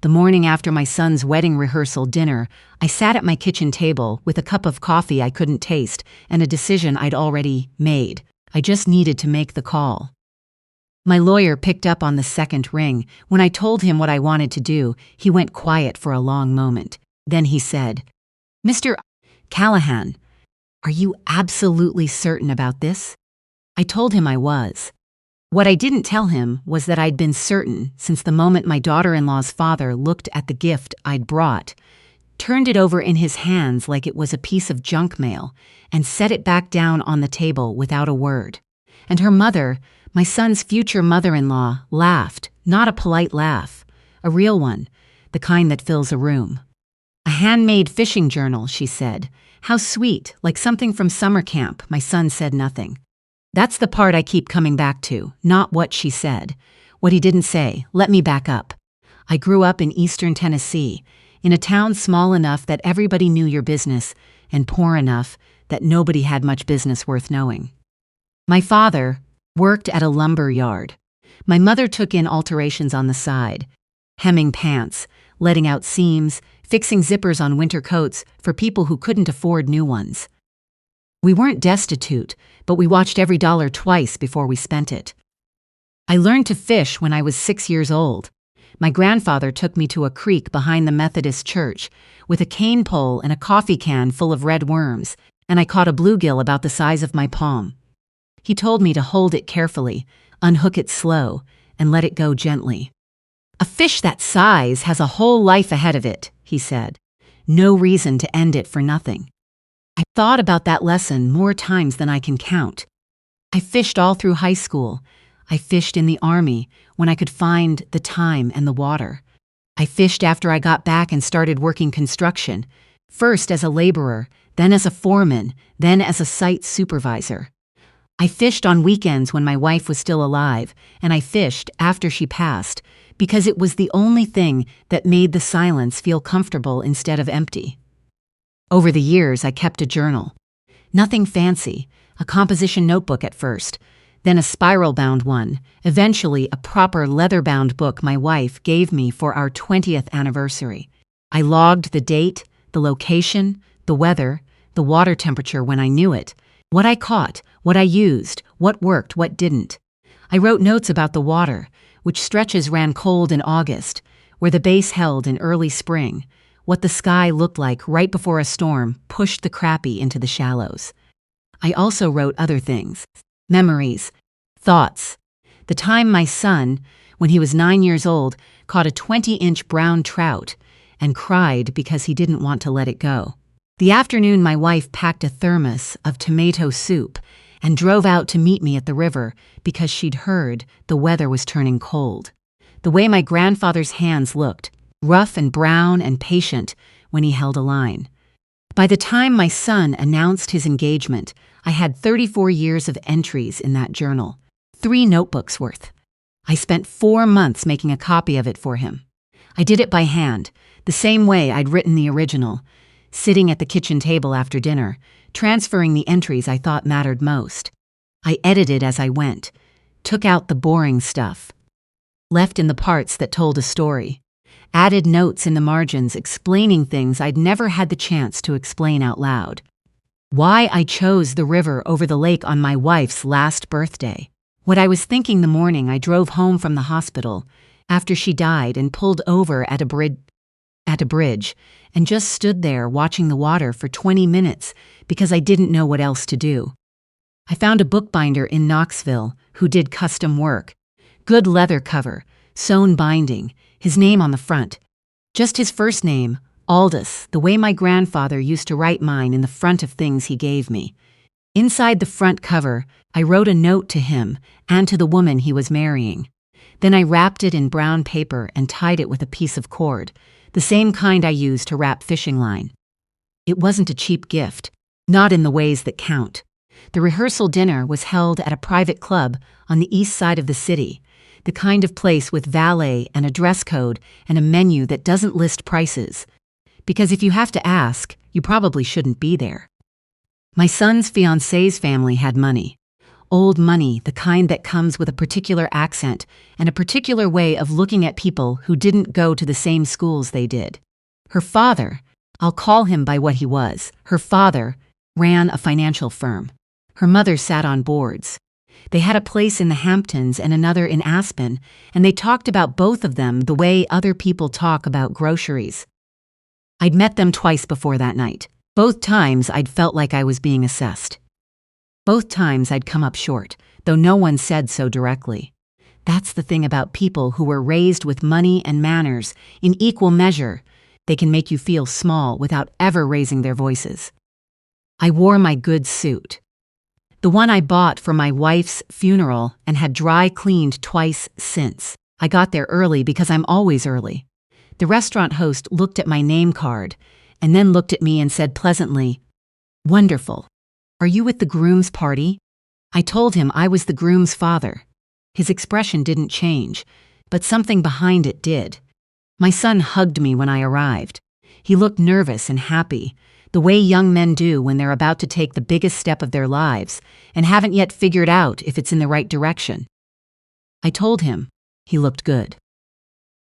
The morning after my son's wedding rehearsal dinner, I sat at my kitchen table with a cup of coffee I couldn't taste and a decision I'd already made. I just needed to make the call. My lawyer picked up on the second ring. When I told him what I wanted to do, he went quiet for a long moment. Then he said, "Mr. Callahan, are you absolutely certain about this?" I told him I was. What I didn't tell him was that I'd been certain since the moment my daughter-in-law's father looked at the gift I'd brought, turned it over in his hands like it was a piece of junk mail, and set it back down on the table without a word. And her mother, my son's future mother-in-law, laughed, not a polite laugh, a real one, the kind that fills a room. "A handmade fishing journal," she said. "How sweet, like something from summer camp." My son said nothing. That's the part I keep coming back to, not what she said. What he didn't say. Let me back up. I grew up in eastern Tennessee, in a town small enough that everybody knew your business, and poor enough that nobody had much business worth knowing. My father worked at a lumber yard. My mother took in alterations on the side, hemming pants, letting out seams, fixing zippers on winter coats for people who couldn't afford new ones. We weren't destitute, but we watched every dollar twice before we spent it. I learned to fish when I was 6 years old. My grandfather took me to a creek behind the Methodist church with a cane pole and a coffee can full of red worms, and I caught a bluegill about the size of my palm. He told me to hold it carefully, unhook it slow, and let it go gently. "A fish that size has a whole life ahead of it," he said. "No reason to end it for nothing." I thought about that lesson more times than I can count. I fished all through high school. I fished in the Army when I could find the time and the water. I fished after I got back and started working construction, first as a laborer, then as a foreman, then as a site supervisor. I fished on weekends when my wife was still alive, and I fished after she passed because it was the only thing that made the silence feel comfortable instead of empty. Over the years, I kept a journal. Nothing fancy, a composition notebook at first, then a spiral-bound one, eventually a proper leather-bound book my wife gave me for our 20th anniversary. I logged the date, the location, the weather, the water temperature when I knew it, what I caught, what I used, what worked, what didn't. I wrote notes about the water, which stretches ran cold in August, where the base held in early spring, what the sky looked like right before a storm pushed the crappie into the shallows. I also wrote other things, memories, thoughts. The time my son, when he was 9 years old, caught a 20-inch brown trout and cried because he didn't want to let it go. The afternoon my wife packed a thermos of tomato soup and drove out to meet me at the river because she'd heard the weather was turning cold. The way my grandfather's hands looked, rough and brown and patient when he held a line. By the time my son announced his engagement, I had 34 years of entries in that journal, 3 notebooks worth. I spent 4 months making a copy of it for him. I did it by hand, the same way I'd written the original, sitting at the kitchen table after dinner, transferring the entries I thought mattered most. I edited as I went, took out the boring stuff, left in the parts that told a story, added notes in the margins explaining things I'd never had the chance to explain out loud. Why I chose the river over the lake on my wife's last birthday. What I was thinking the morning I drove home from the hospital after she died and pulled over at a bridge and just stood there watching the water for 20 minutes because I didn't know what else to do. I found a bookbinder in Knoxville who did custom work. Good leather cover, sewn binding, his name on the front. Just his first name, Aldous, the way my grandfather used to write mine in the front of things he gave me. Inside the front cover, I wrote a note to him and to the woman he was marrying. Then I wrapped it in brown paper and tied it with a piece of cord, the same kind I use to wrap fishing line. It wasn't a cheap gift, not in the ways that count. The rehearsal dinner was held at a private club on the east side of the city, the kind of place with valet and a dress code and a menu that doesn't list prices. Because if you have to ask, you probably shouldn't be there. My son's fiancé's family had money. Old money, the kind that comes with a particular accent and a particular way of looking at people who didn't go to the same schools they did. Her father, I'll call him by what he was, her father ran a financial firm. Her mother sat on boards. They had a place in the Hamptons and another in Aspen, and they talked about both of them the way other people talk about groceries. I'd met them twice before that night. Both times I'd felt like I was being assessed. Both times I'd come up short, though no one said so directly. That's the thing about people who were raised with money and manners in equal measure. They can make you feel small without ever raising their voices. I wore my good suit. The one I bought for my wife's funeral and had dry cleaned twice since. I got there early because I'm always early. The restaurant host looked at my name card and then looked at me and said pleasantly, "Wonderful. Are you with the groom's party?" I told him I was the groom's father. His expression didn't change, but something behind it did. My son hugged me when I arrived. He looked nervous and happy, the way young men do when they're about to take the biggest step of their lives and haven't yet figured out if it's in the right direction. I told him. He looked good.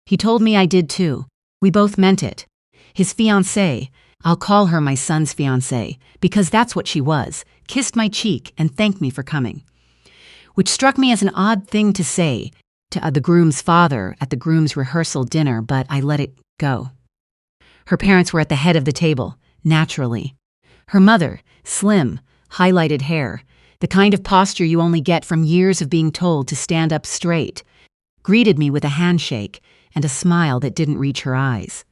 He told me I did too. We both meant it. His fiancée, I'll call her my son's fiancée, because that's what she was, kissed my cheek and thanked me for coming. Which struck me as an odd thing to say to the groom's father at the groom's rehearsal dinner, but I let it go. Her parents were at the head of the table, naturally. Her mother, slim, highlighted hair, the kind of posture you only get from years of being told to stand up straight, greeted me with a handshake and a smile that didn't reach her eyes.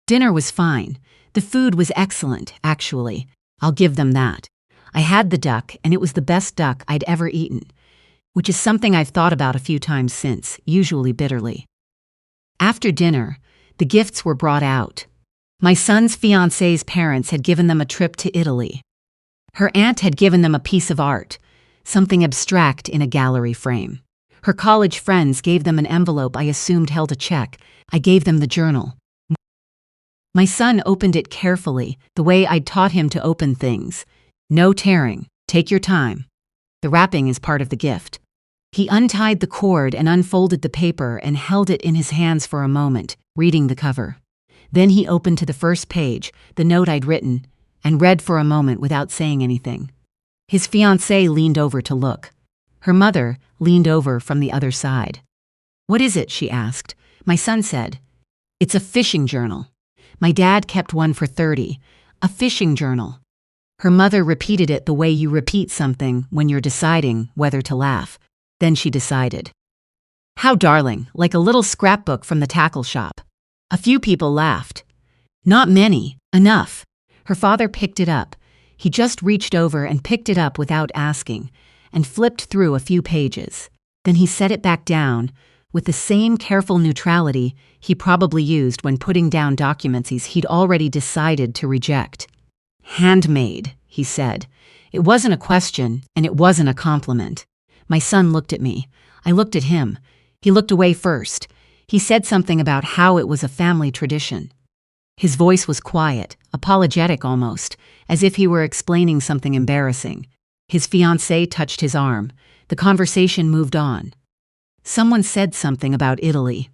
Dinner was fine. The food was excellent, actually. I'll give them that. I had the duck, and it was the best duck I'd ever eaten, which is something I've thought about a few times since, usually bitterly. After dinner, the gifts were brought out. My son's fiancée's parents had given them a trip to Italy. Her aunt had given them a piece of art, something abstract in a gallery frame. Her college friends gave them an envelope I assumed held a check. I gave them the journal. My son opened it carefully, the way I'd taught him to open things. No tearing. Take your time. The wrapping is part of the gift. He untied the cord and unfolded the paper and held it in his hands for a moment, reading the cover. Then he opened to the first page, the note I'd written, and read for a moment without saying anything. His fiancée leaned over to look. Her mother leaned over from the other side. "What is it?" she asked. My son said, "It's a fishing journal. My dad kept one for 30. A fishing journal." Her mother repeated it the way you repeat something when you're deciding whether to laugh. Then she decided. "How darling, like a little scrapbook from the tackle shop." A few people laughed. Not many, enough. Her father picked it up. He just reached over and picked it up without asking, and flipped through a few pages. Then he set it back down, with the same careful neutrality he probably used when putting down documents he'd already decided to reject. "Handmade," he said. It wasn't a question, and it wasn't a compliment. My son looked at me. I looked at him. He looked away first. He said something about how it was a family tradition. His voice was quiet, apologetic almost, as if he were explaining something embarrassing. His fiancée touched his arm. The conversation moved on. Someone said something about Italy.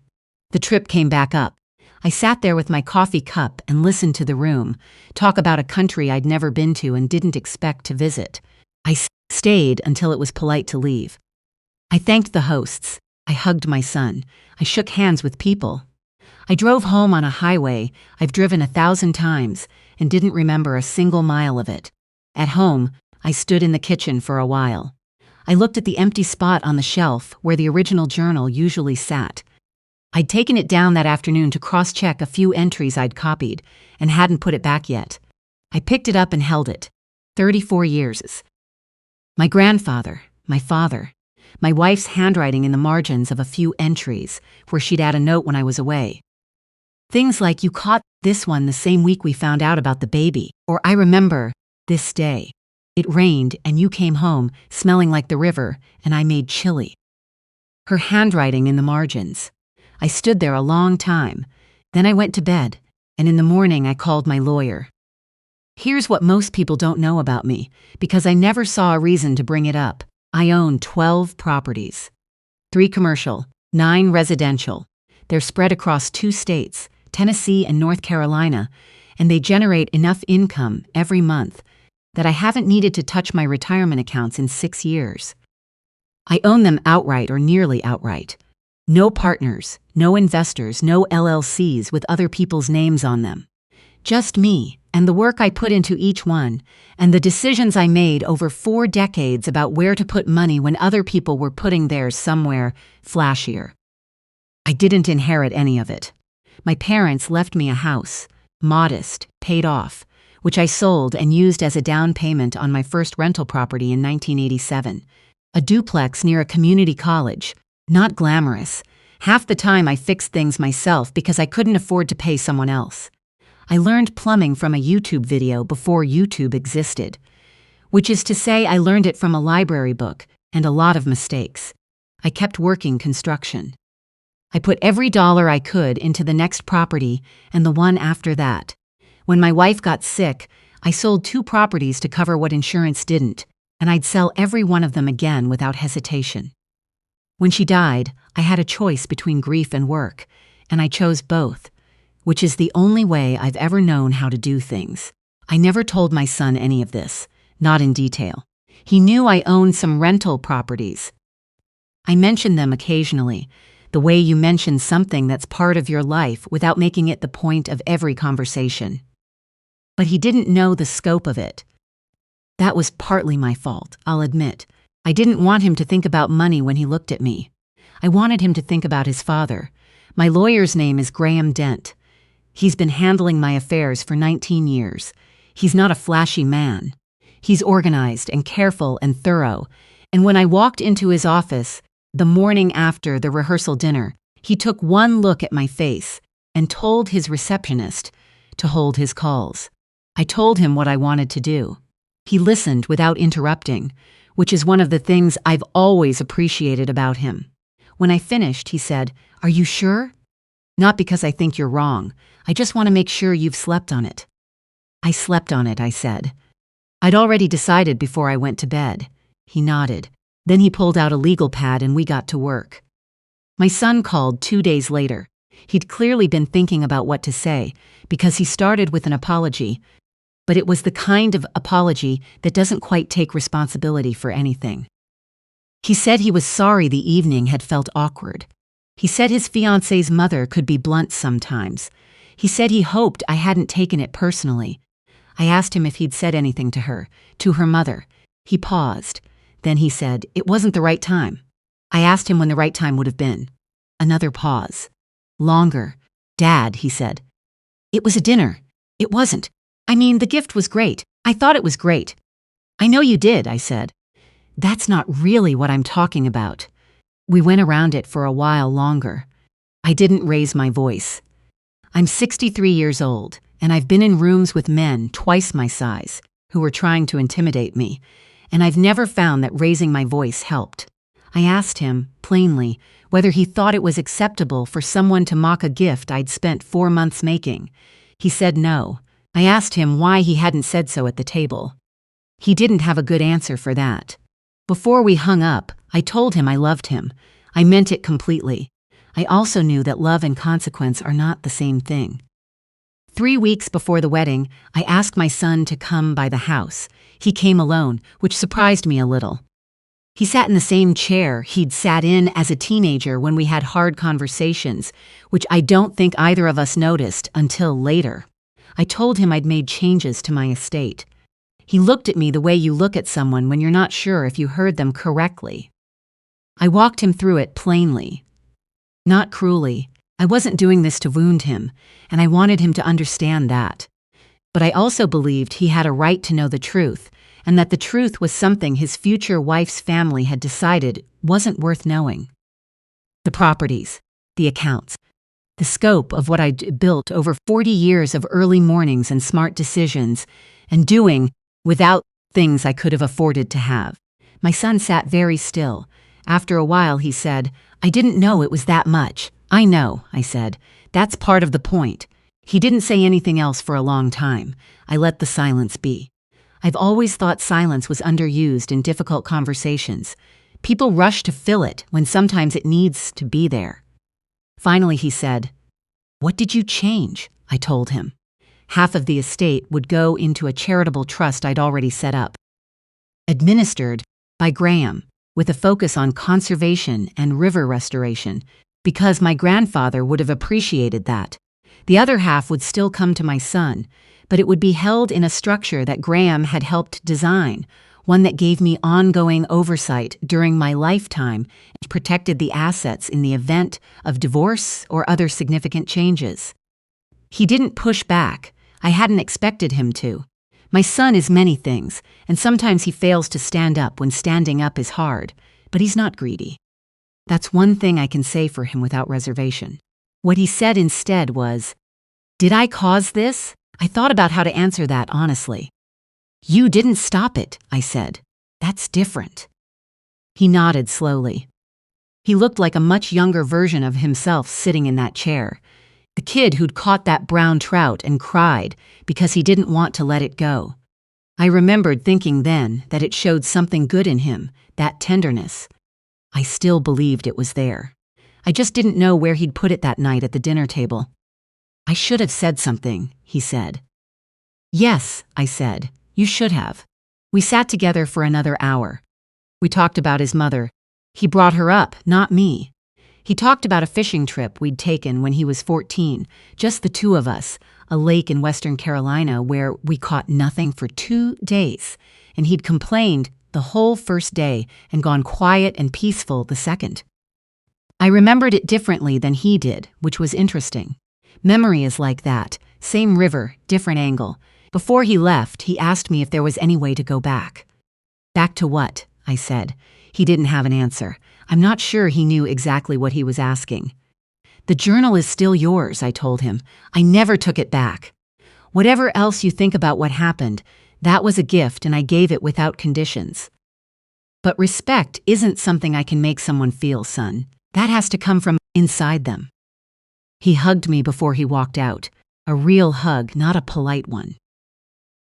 The trip came back up. I sat there with my coffee cup and listened to the room talk about a country I'd never been to and didn't expect to visit. I stayed until it was polite to leave. I thanked the hosts. I hugged my son. I shook hands with people. I drove home on a highway I've driven 1,000 times and didn't remember a single mile of it. At home, I stood in the kitchen for a while. I looked at the empty spot on the shelf where the original journal usually sat. I'd taken it down that afternoon to cross-check a few entries I'd copied and hadn't put it back yet. I picked it up and held it. 34 years. My grandfather, my father, my wife's handwriting in the margins of a few entries where she'd add a note when I was away. Things like, "You caught this one the same week we found out about the baby," or "I remember this day. It rained and you came home smelling like the river and I made chili." Her handwriting in the margins. I stood there a long time. Then I went to bed, and in the morning I called my lawyer. Here's what most people don't know about me, because I never saw a reason to bring it up. I own 12 properties. 3 commercial, 9 residential. They're spread across 2 states, Tennessee and North Carolina, and they generate enough income every month that I haven't needed to touch my retirement accounts in 6 years. I own them outright or nearly outright. No partners, no investors, no LLCs with other people's names on them. Just me and the work I put into each one, and the decisions I made over 4 decades about where to put money when other people were putting theirs somewhere flashier. I didn't inherit any of it. My parents left me a house, modest, paid off, which I sold and used as a down payment on my first rental property in 1987. A duplex near a community college. Not glamorous. Half the time I fixed things myself because I couldn't afford to pay someone else. I learned plumbing from a YouTube video before YouTube existed, which is to say I learned it from a library book and a lot of mistakes. I kept working construction. I put every dollar I could into the next property and the one after that. When my wife got sick, I sold 2 properties to cover what insurance didn't, and I'd sell every one of them again without hesitation. When she died, I had a choice between grief and work, and I chose both, which is the only way I've ever known how to do things. I never told my son any of this, not in detail. He knew I owned some rental properties. I mentioned them occasionally, the way you mention something that's part of your life without making it the point of every conversation. But he didn't know the scope of it. That was partly my fault, I'll admit. I didn't want him to think about money when he looked at me. I wanted him to think about his father. My lawyer's name is Graham Dent. He's been handling my affairs for 19 years. He's not a flashy man. He's organized and careful and thorough. And when I walked into his office, the morning after the rehearsal dinner, he took one look at my face and told his receptionist to hold his calls. I told him what I wanted to do. He listened without interrupting, which is one of the things I've always appreciated about him. When I finished, he said, "Are you sure?" "Not because I think you're wrong. I just want to make sure you've slept on it." "I slept on it," I said. "I'd already decided before I went to bed." He nodded. Then he pulled out a legal pad and we got to work. My son called 2 days later. He'd clearly been thinking about what to say, because he started with an apology, but it was the kind of apology that doesn't quite take responsibility for anything. He said he was sorry the evening had felt awkward. He said his fiancée's mother could be blunt sometimes. He said he hoped I hadn't taken it personally. I asked him if he'd said anything to her mother. He paused. Then he said, "It wasn't the right time." I asked him when the right time would have been. Another pause. Longer. "Dad," he said. "It was a dinner." "It wasn't. I mean, the gift was great. I thought it was great." "I know you did," I said. "That's not really what I'm talking about." We went around it for a while longer. I didn't raise my voice. I'm 63 years old, and I've been in rooms with men twice my size who were trying to intimidate me, and I've never found that raising my voice helped. I asked him, plainly, whether he thought it was acceptable for someone to mock a gift I'd spent 4 months making. He said no. I asked him why he hadn't said so at the table. He didn't have a good answer for that. Before we hung up, I told him I loved him. I meant it completely. I also knew that love and consequence are not the same thing. 3 weeks before the wedding, I asked my son to come by the house. He came alone, which surprised me a little. He sat in the same chair he'd sat in as a teenager when we had hard conversations, which I don't think either of us noticed until later. I told him I'd made changes to my estate. He looked at me the way you look at someone when you're not sure if you heard them correctly. I walked him through it plainly. Not cruelly. I wasn't doing this to wound him, and I wanted him to understand that. But I also believed he had a right to know the truth, and that the truth was something his future wife's family had decided wasn't worth knowing. The properties, the accounts, the scope of what I'd built over 40 years of early mornings and smart decisions, and doing without things I could have afforded to have. My son sat very still. After a while he said, "I didn't know it was that much." "I know," I said. "That's part of the point." He didn't say anything else for a long time. I let the silence be. I've always thought silence was underused in difficult conversations. People rush to fill it when sometimes it needs to be there. Finally, he said, "What did you change?" I told him. Half of the estate would go into a charitable trust I'd already set up, administered by Graham, with a focus on conservation and river restoration, because my grandfather would have appreciated that. The other half would still come to my son, but it would be held in a structure that Graham had helped design, one that gave me ongoing oversight during my lifetime and protected the assets in the event of divorce or other significant changes. He didn't push back. I hadn't expected him to. My son is many things, and sometimes he fails to stand up when standing up is hard, but he's not greedy. That's one thing I can say for him without reservation. What he said instead was, "Did I cause this?" I thought about how to answer that honestly. "You didn't stop it," I said. "That's different." He nodded slowly. He looked like a much younger version of himself sitting in that chair. The kid who'd caught that brown trout and cried because he didn't want to let it go. I remembered thinking then that it showed something good in him, that tenderness. I still believed it was there. I just didn't know where he'd put it that night at the dinner table. "I should have said something," he said. "Yes," I said, "you should have." We sat together for another hour. We talked about his mother. He brought her up, not me. He talked about a fishing trip we'd taken when he was 14, just the two of us, a lake in Western Carolina where we caught nothing for 2 days, and he'd complained the whole first day and gone quiet and peaceful the second. I remembered it differently than he did, which was interesting. Memory is like that, same river, different angle. Before he left, he asked me if there was any way to go back. "Back to what?" I said. He didn't have an answer. I'm not sure he knew exactly what he was asking. "The journal is still yours," I told him. "I never took it back. Whatever else you think about what happened, that was a gift and I gave it without conditions. But respect isn't something I can make someone feel, son. That has to come from inside them." He hugged me before he walked out. A real hug, not a polite one.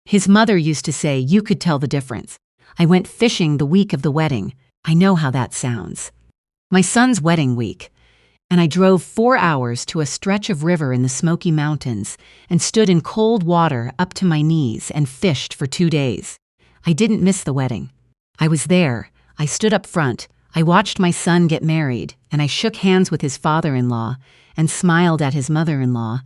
His mother used to say you could tell the difference. I went fishing the week of the wedding. I know how that sounds. My son's wedding week. And I drove 4 hours to a stretch of river in the Smoky Mountains and stood in cold water up to my knees and fished for 2 days. I didn't miss the wedding. I was there. I stood up front. I watched my son get married, and I shook hands with his father-in-law and smiled at his mother-in-law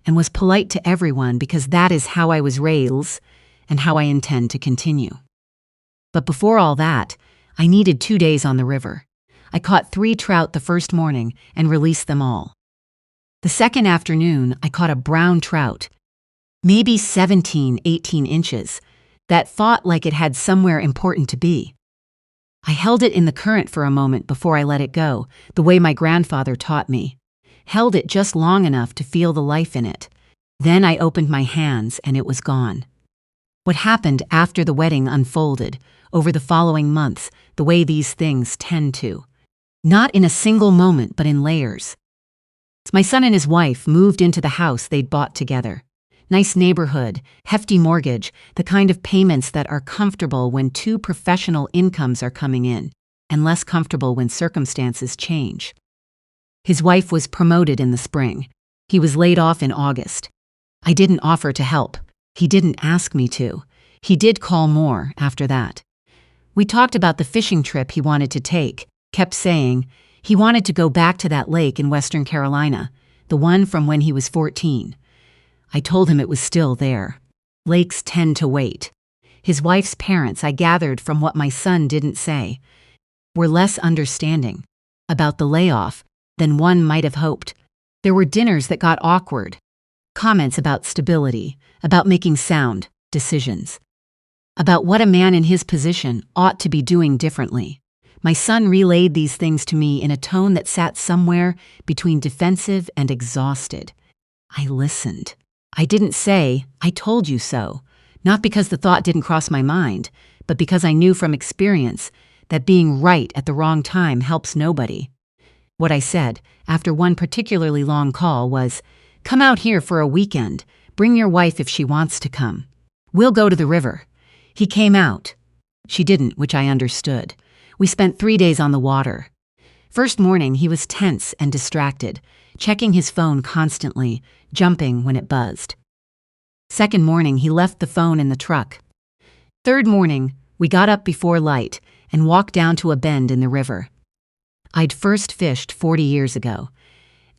and was polite to everyone because that is how I was raised and how I intend to continue. But before all that, I needed 2 days on the river. I caught 3 trout the first morning and released them all. The second afternoon, I caught a brown trout, maybe 17, 18 inches, that fought like it had somewhere important to be. I held it in the current for a moment before I let it go, the way my grandfather taught me. Held it just long enough to feel the life in it. Then I opened my hands and it was gone. What happened after the wedding unfolded, over the following months, the way these things tend to. Not in a single moment, but in layers. My son and his wife moved into the house they'd bought together. Nice neighborhood, hefty mortgage, the kind of payments that are comfortable when 2 professional incomes are coming in, and less comfortable when circumstances change. His wife was promoted in the spring. He was laid off in August. I didn't offer to help. He didn't ask me to. He did call more after that. We talked about the fishing trip he wanted to take, kept saying he wanted to go back to that lake in Western Carolina, the one from when he was 14. I told him it was still there. Lakes tend to wait. His wife's parents, I gathered from what my son didn't say, were less understanding about the layoff than one might have hoped. There were dinners that got awkward, comments about stability, about making sound decisions, about what a man in his position ought to be doing differently. My son relayed these things to me in a tone that sat somewhere between defensive and exhausted. I listened. I didn't say, "I told you so," not because the thought didn't cross my mind, but because I knew from experience that being right at the wrong time helps nobody. What I said, after one particularly long call, was, "Come out here for a weekend. Bring your wife if she wants to come. We'll go to the river." He came out. She didn't, which I understood. We spent 3 days on the water. First morning, he was tense and distracted, checking his phone constantly, jumping when it buzzed. Second morning, he left the phone in the truck. Third morning, we got up before light and walked down to a bend in the river. I'd first fished 40 years ago,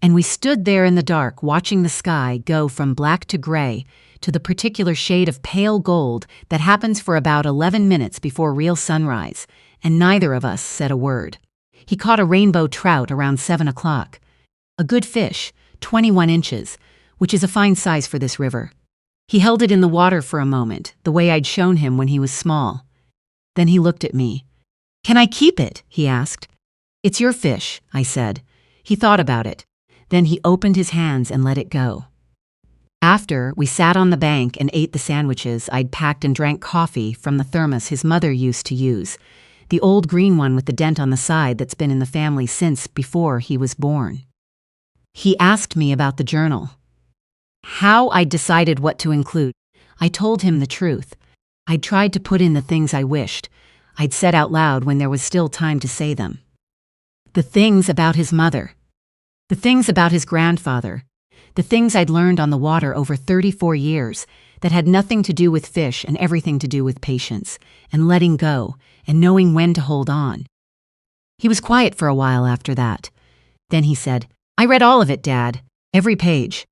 and we stood there in the dark watching the sky go from black to gray to the particular shade of pale gold that happens for about 11 minutes before real sunrise, and neither of us said a word. He caught a rainbow trout around 7 o'clock. A good fish, 21 inches, which is a fine size for this river. He held it in the water for a moment, the way I'd shown him when he was small. Then he looked at me. "Can I keep it?" he asked. "It's your fish," I said. He thought about it. Then he opened his hands and let it go. After, we sat on the bank and ate the sandwiches I'd packed and drank coffee from the thermos his mother used to use, the old green one with the dent on the side that's been in the family since before he was born. He asked me about the journal. How I'd decided what to include. I told him the truth. I'd tried to put in the things I wished. I'd said out loud when there was still time to say them. The things about his mother. The things about his grandfather. The things I'd learned on the water over 34 years that had nothing to do with fish and everything to do with patience and letting go and knowing when to hold on. He was quiet for a while after that. Then he said, "I read all of it, Dad. Every page."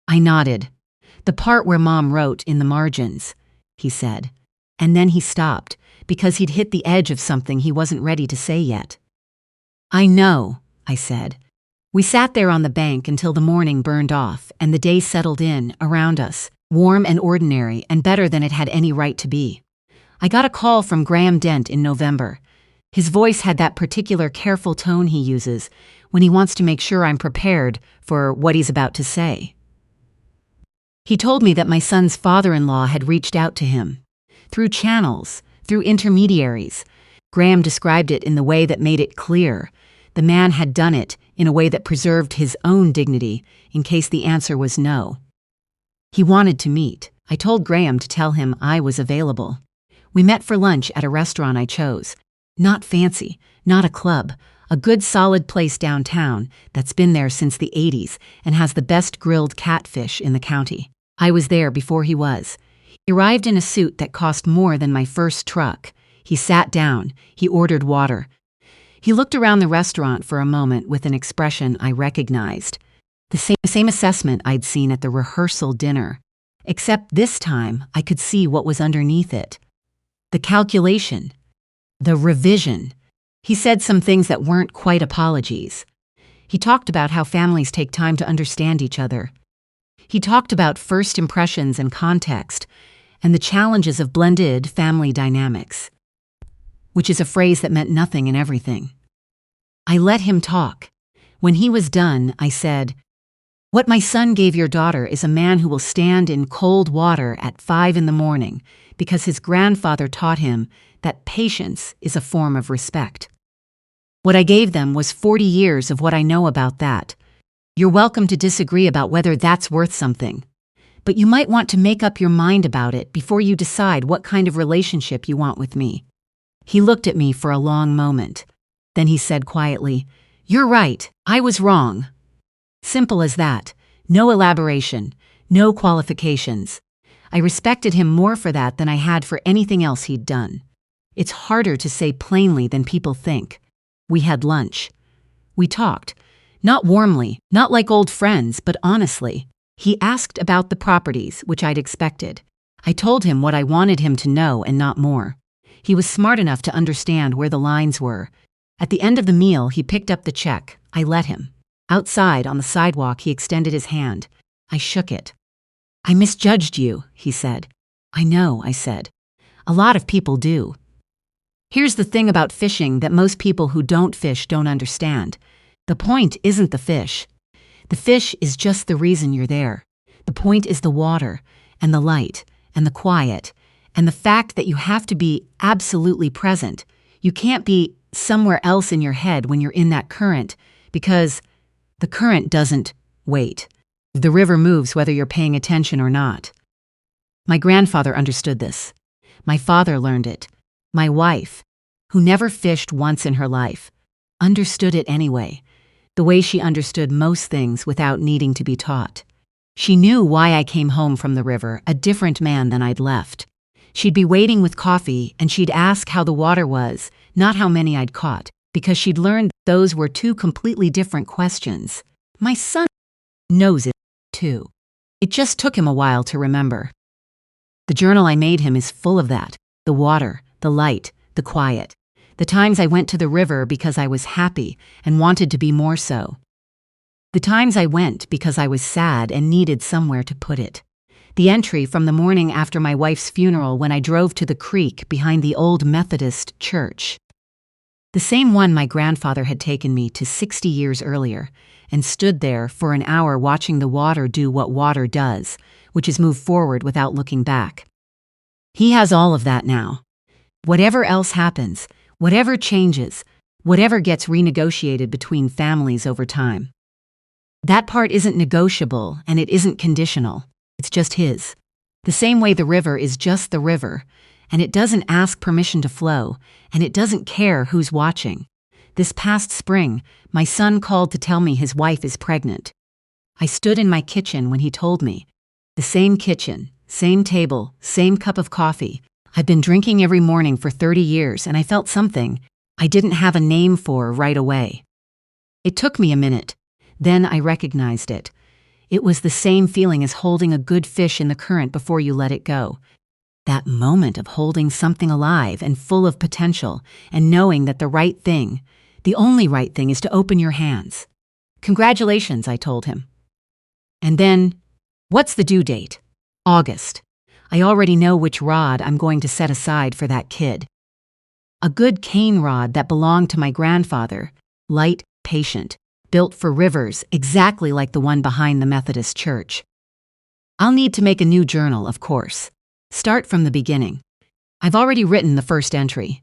I nodded. "The part where Mom wrote in the margins," he said. And then he stopped, because he'd hit the edge of something he wasn't ready to say yet. "I know," I said. We sat there on the bank until the morning burned off and the day settled in around us, warm and ordinary and better than it had any right to be. I got a call from Graham Dent in November. His voice had that particular careful tone he uses when he wants to make sure I'm prepared for what he's about to say. He told me that my son's father-in-law had reached out to him. Through channels, through intermediaries. Graham described it in the way that made it clear. The man had done it in a way that preserved his own dignity in case the answer was no. He wanted to meet. I told Graham to tell him I was available. We met for lunch at a restaurant I chose. Not fancy, not a club, a good solid place downtown that's been there since the 80s and has the best grilled catfish in the county. I was there before he was. He arrived in a suit that cost more than my first truck. He sat down. He ordered water. He looked around the restaurant for a moment with an expression I recognized. The same assessment I'd seen at the rehearsal dinner. Except this time, I could see what was underneath it. The calculation. The revision. He said some things that weren't quite apologies. He talked about how families take time to understand each other. He talked about first impressions and context, and the challenges of blended family dynamics, which is a phrase that meant nothing and everything. I let him talk. When he was done, I said, "What my son gave your daughter is a man who will stand in cold water at 5 in the morning because his grandfather taught him that patience is a form of respect. What I gave them was 40 years of what I know about that. You're welcome to disagree about whether that's worth something, but you might want to make up your mind about it before you decide what kind of relationship you want with me." He looked at me for a long moment. Then he said quietly, "You're right, I was wrong." Simple as that. No elaboration, no qualifications. I respected him more for that than I had for anything else he'd done. It's harder to say plainly than people think. We had lunch. We talked. Not warmly, not like old friends, but honestly. He asked about the properties, which I'd expected. I told him what I wanted him to know and not more. He was smart enough to understand where the lines were. At the end of the meal, he picked up the check. I let him. Outside, on the sidewalk, he extended his hand. I shook it. "I misjudged you," he said. "I know," I said. "A lot of people do. Here's the thing about fishing that most people who don't fish don't understand. The point isn't the fish. The fish is just the reason you're there. The point is the water, and the light, and the quiet, and the fact that you have to be absolutely present. You can't be somewhere else in your head when you're in that current, because the current doesn't wait. The river moves whether you're paying attention or not." My grandfather understood this. My father learned it. My wife, who never fished once in her life, understood it anyway, the way she understood most things without needing to be taught. She knew why I came home from the river, a different man than I'd left. She'd be waiting with coffee, and she'd ask how the water was, not how many I'd caught, because she'd learned those were two completely different questions. My son knows it, too. It just took him a while to remember. The journal I made him is full of that. The water, the light, the quiet. The times I went to the river because I was happy and wanted to be more so. The times I went because I was sad and needed somewhere to put it. The entry from the morning after my wife's funeral when I drove to the creek behind the old Methodist church. The same one my grandfather had taken me to 60 years earlier, and stood there for an hour watching the water do what water does, which is move forward without looking back. He has all of that now. Whatever else happens, whatever changes, whatever gets renegotiated between families over time. That part isn't negotiable and it isn't conditional. It's just his. The same way the river is just the river, and it doesn't ask permission to flow, and it doesn't care who's watching. This past spring, my son called to tell me his wife is pregnant. I stood in my kitchen when he told me. The same kitchen, same table, same cup of coffee. I'd been drinking every morning for 30 years, and I felt something I didn't have a name for right away. It took me a minute. Then I recognized it. It was the same feeling as holding a good fish in the current before you let it go. That moment of holding something alive and full of potential and knowing that the right thing, the only right thing, is to open your hands. Congratulations, I told him. And then, what's the due date? August. I already know which rod I'm going to set aside for that kid. A good cane rod that belonged to my grandfather, light, patient, built for rivers exactly like the one behind the Methodist church. I'll need to make a new journal, of course. Start from the beginning. I've already written the first entry.